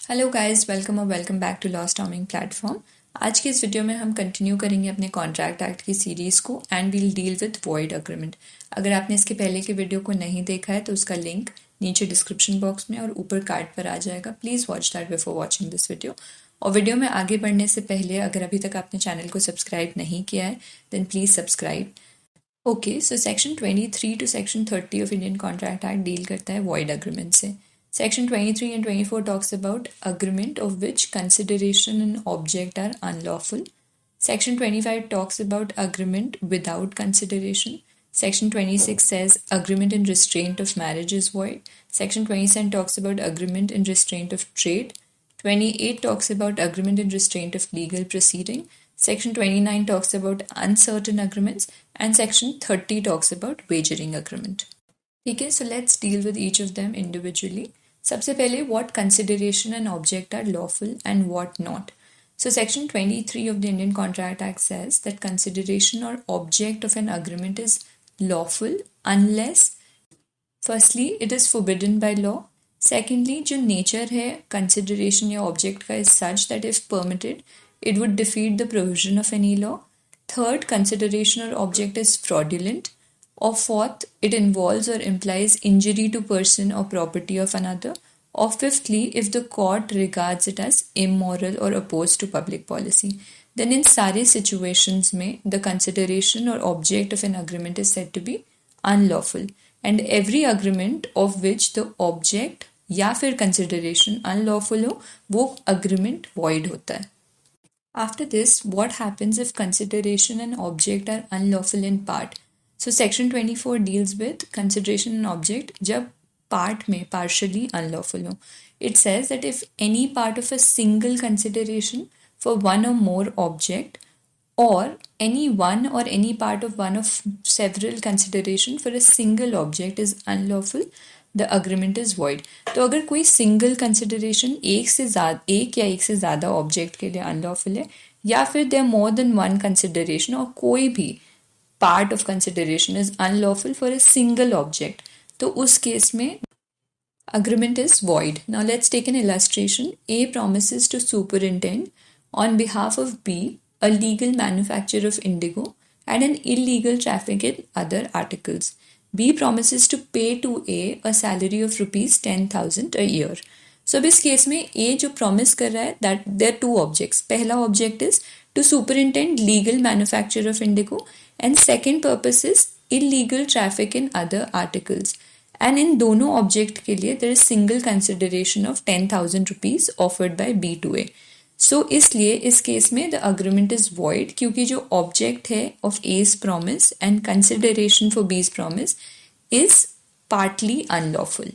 Hello guys, welcome और welcome back to law storming platform. आज की इस वीडियो में हम कंटिन्यू करेंगे अपने कॉन्ट्रैक्ट एक्ट की सीरीज़ को and we'll deal with void agreement. अगर आपने इसके पहले के वीडियो को नहीं देखा है तो उसका लिंक नीचे डिस्क्रिप्शन बॉक्स में और ऊपर कार्ड पर आ जाएगा। Please watch that before watching this video. और वीडियो में आगे बढ़ने से पहले अगर अभी तक आपने चैनल को सब्सक्राइब नहीं किया है then please subscribe. Okay, so section 23 to section 30 of Indian contract act deal करता है वॉइड अग्रीमेंट से। Section 23 and 24 talks about agreement of which consideration and object are unlawful. Section 25 talks about agreement without consideration. Section 26 says agreement in restraint of marriage is void. Section 27 talks about agreement in restraint of trade. 28 talks about agreement in restraint of legal proceeding. Section 29 talks about uncertain agreements. And Section 30 talks about wagering agreement. ठीक है, so let's deal with each of them individually. सबसे पहले what consideration and object are lawful and what not. So section 23 of the Indian Contract Act says that consideration or object of an agreement is lawful unless firstly it is forbidden by law. Secondly, जो nature है consideration या object का is such that if permitted it would defeat the provision of any law. Third, consideration or object is fraudulent. Or fourth, it involves or implies injury to person or property of another. Or fifthly, if the court regards it as immoral or opposed to public policy. Then in सारे situations में the consideration or object of an agreement is said to be unlawful. And every agreement of which the object या फिर consideration unlawful हो वो agreement void होता है. After this, what happens if consideration and object are unlawful in part? So section 24 deals with consideration and object जब part में partially unlawful हो. It says that if any part of a single consideration for one or more object or any one or any part of one of several consideration for a single object is unlawful, the agreement is void. तो अगर कोई single consideration एक या एक से ज़्यादा object के लिए unlawful है या फिर there more than one consideration और कोई भी part of consideration is unlawful for a single object, तो उस केस में agreement is void. Now let's take an illustration. A promises to superintend on behalf of B a legal manufacture of indigo and an illegal traffic in other articles. B promises to pay to A salary of rupees 10,000 a year. So अब इस case में A जो promise कर रहा है that there are two objects. पहला object is to superintend legal manufacture of indigo and second purpose is illegal traffic in other articles. And in दोनों object के लिए there is single consideration of 10,000 rupees offered by B to A. So इसलिए इस case में the agreement is void क्योंकि जो object है of A's promise and consideration for B's promise is partly unlawful.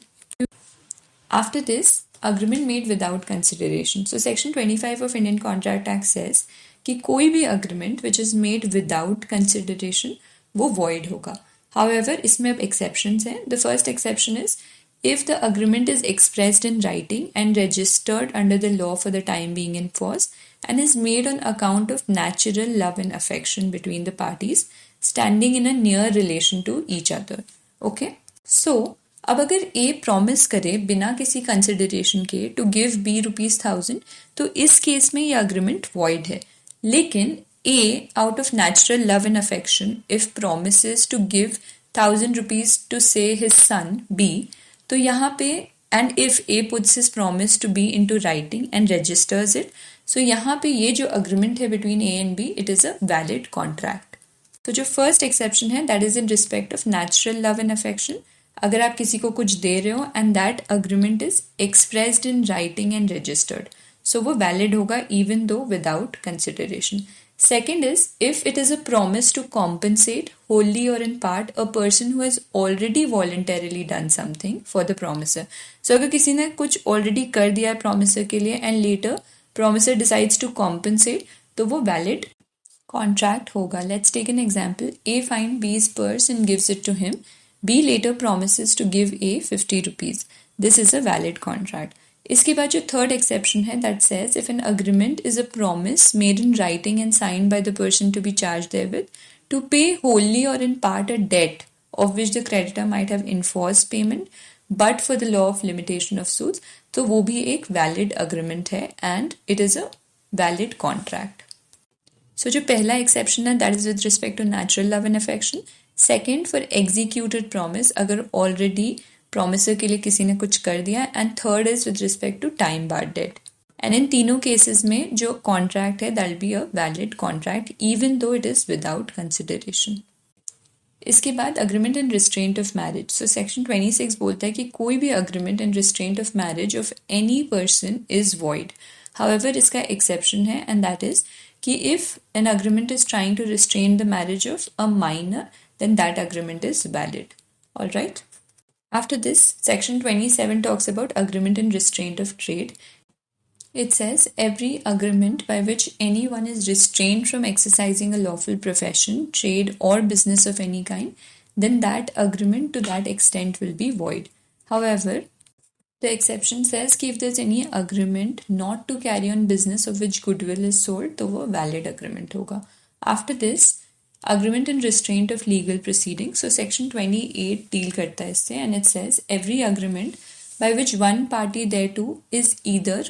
After this, agreement made without consideration. So section 25 of Indian Contract Act says कि कोई भी agreement which is made without consideration वो void होगा. However, इसमें अब exceptions हैं. The first exception is if the agreement is expressed in writing and registered under the law for the time being in force and is made on account of natural love and affection between the parties standing in a near relation to each other. Okay? So, अब अगर A promise करे बिना किसी consideration के to give B ₹1,000 तो इस case में ये agreement void है. लेकिन A out of natural love and affection if promises to give 1,000 rupees to say his son B तो यहाँ पे and if A puts his promise to B into writing and registers it so यहाँ पे ये जो agreement है between A and B it is a valid contract. तो जो first exception है that is in respect of natural love and affection. अगर आप किसी को कुछ दे रहे हो and that agreement is expressed in writing and registered so वो valid होगा even though without consideration. Second is if it is a promise to compensate wholly or in part a person who has already voluntarily done something for the promiser. So अगर किसी ने कुछ already कर दिया है promiser के लिए and later promiser decides to compensate तो वो valid contract होगा. Let's take an example. A finds B's purse and gives it to him. B later promises to give A 50 rupees. This is a valid contract. इसके बाद जो third exception है that says if an agreement is a promise made in writing and signed by the person to be charged therewith to pay wholly or in part a debt of which the creditor might have enforced payment but for the law of limitation of suits, तो वो भी एक valid agreement है and it is a valid contract. So जो पहला exception है that is with respect to natural love and affection. Second for executed promise, अगर already promisor के लिए किसी ने कुछ कर दिया. And third is with respect to time barred debt. And इन तीनों केसेस में जो कॉन्ट्रैक्ट है that will be a valid contract even though it is without consideration. इसके बाद agreement in restraint of marriage. So section 26 बोलता है कि कोई भी agreement in restraint of marriage of any person is void. However इसका exception है and that is कि if an agreement is trying to restrain the marriage of a minor, then that agreement is valid. All right. After this, section 27 talks about agreement in restraint of trade. It says every agreement by which anyone is restrained from exercising a lawful profession, trade, or business of any kind, then that agreement to that extent will be void. However, the exception says कि if there's any agreement not to carry on business of which goodwill is sold, तो वो valid agreement होगा. After this, agreement in restraint of legal proceedings. So section 28 deal करता है इससे and it says every agreement by which one party thereto is either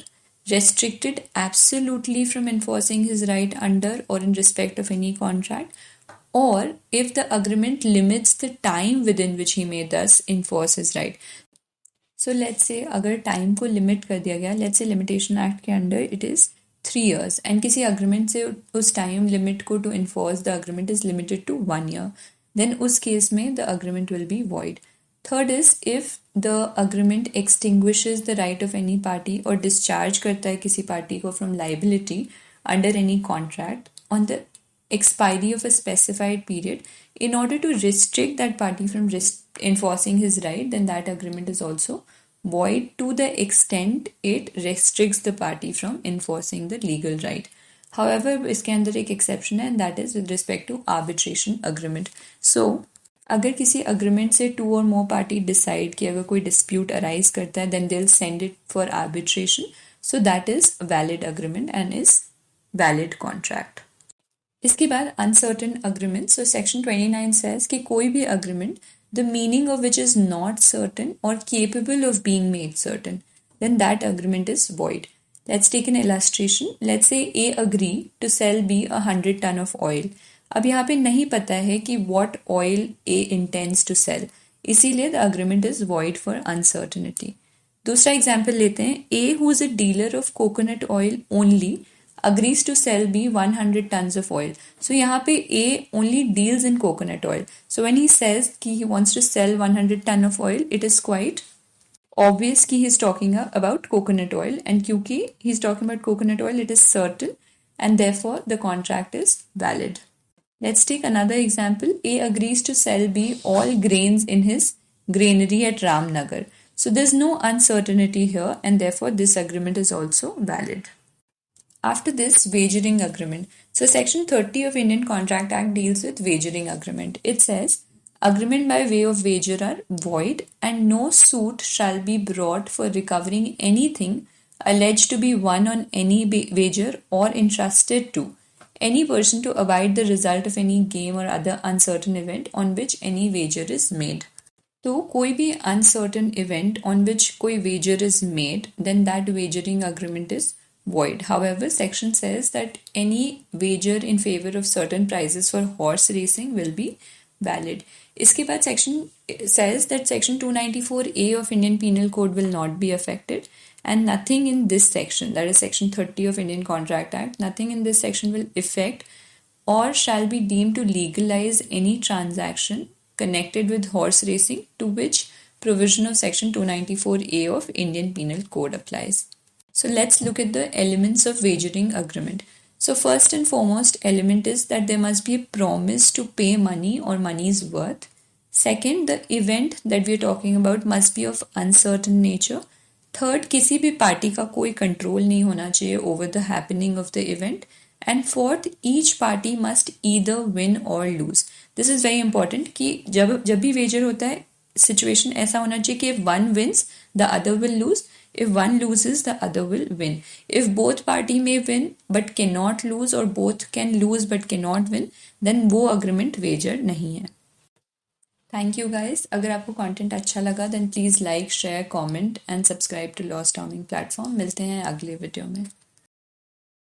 restricted absolutely from enforcing his right under or in respect of any contract, or if the agreement limits the time within which he may thus enforce his right. So let's say अगर time को limit कर दिया गया, let's say limitation act के under it is 3 years and किसी agreement से उस time limit को to enforce the agreement is limited to 1 year, then उस केस में the agreement will be void. Third is if the agreement extinguishes the right of any party और discharge करता है किसी पार्टी को from liability under any contract on the expiry of a specified period in order to restrict that party from enforcing his right, then that agreement is also void to the extent it restricts the party from enforcing the legal right. However, इसके अंदर एक exception है and that is with respect to arbitration agreement. So, अगर किसी agreement से 2 or more party decide कि अगर कोई dispute arise करता है then they'll send it for arbitration. So that is valid agreement and is valid contract. इसके बाद uncertain agreement. So section 29 says कि कोई भी agreement the meaning of which is not certain और capable of being made certain, then that agreement is void. Let's take an illustration. Let's say A agree to sell B 100 ton of oil. अब यहाँ पे नहीं पता है कि what oil A intends to sell, इसीलिए the agreement is void for uncertainty. दूसरा example लेते हैं. A who is a dealer of coconut oil only agrees to sell B 100 tons of oil. So यहाँ पे A only deals in coconut oil. So when he says कि he wants to sell 100 ton of oil, it is quite obvious कि he is talking about coconut oil. And क्योंकि he is talking about coconut oil, it is certain and therefore the contract is valid. Let's take another example. A agrees to sell B all grains in his granary at Ramnagar. So there's no uncertainty here and therefore this agreement is also valid. After this, wagering agreement. So section 30 of Indian Contract Act deals with wagering agreement. It says, agreement by way of wager are void and no suit shall be brought for recovering anything alleged to be won on any wager or entrusted to any person to abide the result of any game or other uncertain event on which any wager is made. तो कोई भी uncertain event on which कोई wager is made, then that wagering agreement is void. However, section says that any wager in favor of certain prizes for horse racing will be valid. इसके बाद section says that section 294A of Indian Penal Code will not be affected and nothing in this section, that is section 30 of Indian Contract Act, nothing in this section will affect or shall be deemed to legalize any transaction connected with horse racing to which provision of section 294A of Indian Penal Code applies. So let's look at the elements of wagering agreement. So first and foremost element is that there must be a promise to pay money or money's worth. Second, the event that we are talking about must be of uncertain nature. Third, किसी भी party का कोई control नहीं होना चाहिए over the happening of the event. And fourth, each party must either win or lose. This is very important कि जब भी wager होता है situation ऐसा होना चाहिए कि if one wins, the other will lose. If one loses, the other will win. If both party may win but cannot lose or both can lose but cannot win, then वो agreement wager नहीं है. Thank you guys. अगर आपको content अच्छा लगा then please like share comment and subscribe to law storming platform. मिलते हैं अगले वीडियो में।